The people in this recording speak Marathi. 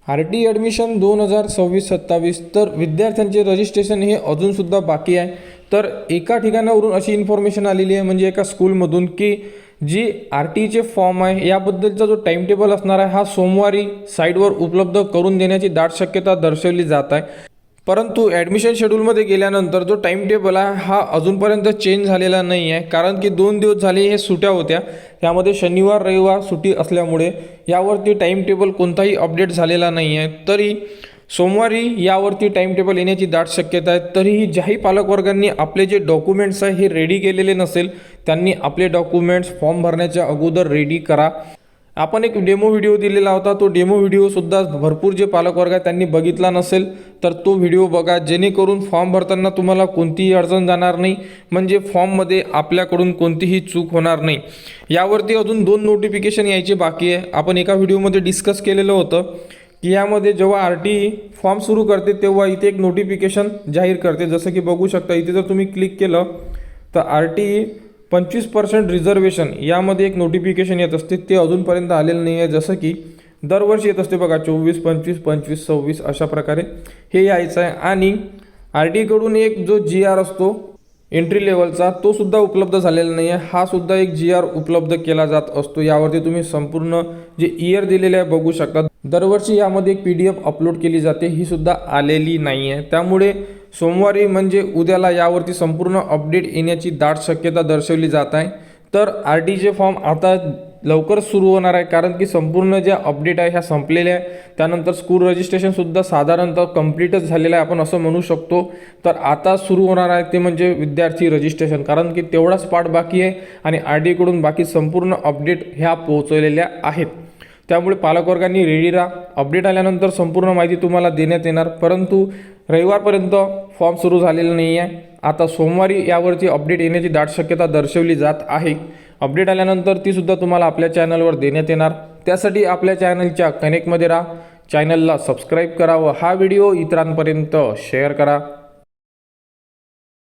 RT ॲडमिशन 2026-27 तर विद्यार्थ्यांचे रजिस्ट्रेशन हे अजूनसुद्धा बाकी आहे। तर एका ठिकाणावरून अशी इन्फॉर्मेशन आलेली आहे, म्हणजे एका स्कूलमधून, की जी RTचे फॉर्म आहे याबद्दलचा जो टाइम टेबल असणार आहे हा सोमवारी साईटवर उपलब्ध करून देण्याची दाट शक्यता दर्शवली जात आहे। परंतु ॲडमिशन शेड्यूलमध्ये गेल्यानंतर जो टाइम टेबल आहे हा अजूनपर्यंत चेंज झालेला नाही आहे, कारण की 2 दिवस झाले हे सुट्ट्या होत्या, त्यामध्ये शनिवार रविवार सुट्टी असल्यामुळे यावरती टाइम टेबल कोणताही अपडेट झालेला नाही आहे। तरी सोमवारी यावरती टाइम टेबल येण्याची दाट शक्यता आहे। तरीही ज्याही पालकवर्गांनी आपले जे डॉक्युमेंट्स आहे हे रेडी केलेले नसेल त्यांनी आपले डॉक्युमेंट्स फॉर्म भरण्याच्या अगोदर रेडी करा। आपण एक डेमो व्हिडिओ दिलेला होता, तो डेमो व्हिडिओसुद्धा भरपूर जे पालकवर्ग आहे त्यांनी बघितला नसेल तर तो व्हिडिओ बघा, जेणेकरून फॉर्म भरताना तुम्हाला कोणतीही अडचण जाणार नाही, म्हणजे फॉर्ममध्ये आपल्याकडून कोणतीही चूक होणार नाही। यावरती अजून 2 नोटिफिकेशन यायचे बाकी आहे। आपण एका व्हिडिओमध्ये डिस्कस केलेलं होतं की यामध्ये जेव्हा RT फॉर्म सुरू करते तेव्हा इथे एक नोटिफिकेशन जाहीर करते, जसं की बघू शकता इथे जर तुम्ही क्लिक केलं तर RT 25% रिझर्वेशन यामध्ये एक नोटिफिकेशन येत असते, ते अजूनपर्यंत आलेलं नाही आहे। जसं की दरवर्षी येत असते बघा, 24, 25, 25, 26 अशा प्रकारे हे यायचं आहे। आणि RT कडून एक जो GR असतो एंट्री लेवलचा तो सुद्धा उपलब्ध झालेला नाही आहे, हा सुद्धा एक GR उपलब्ध केला जात असतो। यावरती तुम्ही संपूर्ण जे इयर दिलेले आहे बघू शकता। दरवर्षी यामध्ये एक PDF अपलोड केली जाते, ही सुद्धा आलेली नाही आहे। त्यामुळे सोमवारी म्हणजे उद्याला यावरती संपूर्ण अपडेट येण्याची दाट शक्यता दर्शवली जात आहे। तर RTचे फॉर्म आता लवकर सुरू होणार आहे, कारण की संपूर्ण ज्या अपडेट आहे ह्या संपलेल्या आहे। त्यानंतर स्कूल रजिस्ट्रेशनसुद्धा साधारणतः कंप्लीटच झालेलं आहे आपण असं म्हणू शकतो। तर आता सुरू होणार आहे ते म्हणजे विद्यार्थी रजिस्ट्रेशन, कारण की तेवढाच पार्ट बाकी आहे आणि RT कडून बाकी संपूर्ण अपडेट ह्या पोहोचवलेल्या आहेत। त्यामुळे पालकवर्गांनी रेडी राहा, अपडेट आल्यानंतर संपूर्ण माहिती तुम्हाला देण्यात येणार। परंतु रविवारपर्यंत फॉर्म सुरू झालेला नाही आहे, आता सोमवारी यावरची अपडेट येण्याची दाट शक्यता दर्शवली जात आहे। अपडेट आल्यानंतर ती सुद्धा तुम्हाला आपल्या चॅनलवर देण्यात येणार। त्यासाठी आपल्या चॅनलच्या कनेक्टमध्ये राहा, चॅनलला सबस्क्राईब करा व हा व्हिडिओ इतरांपर्यंत शेअर करा।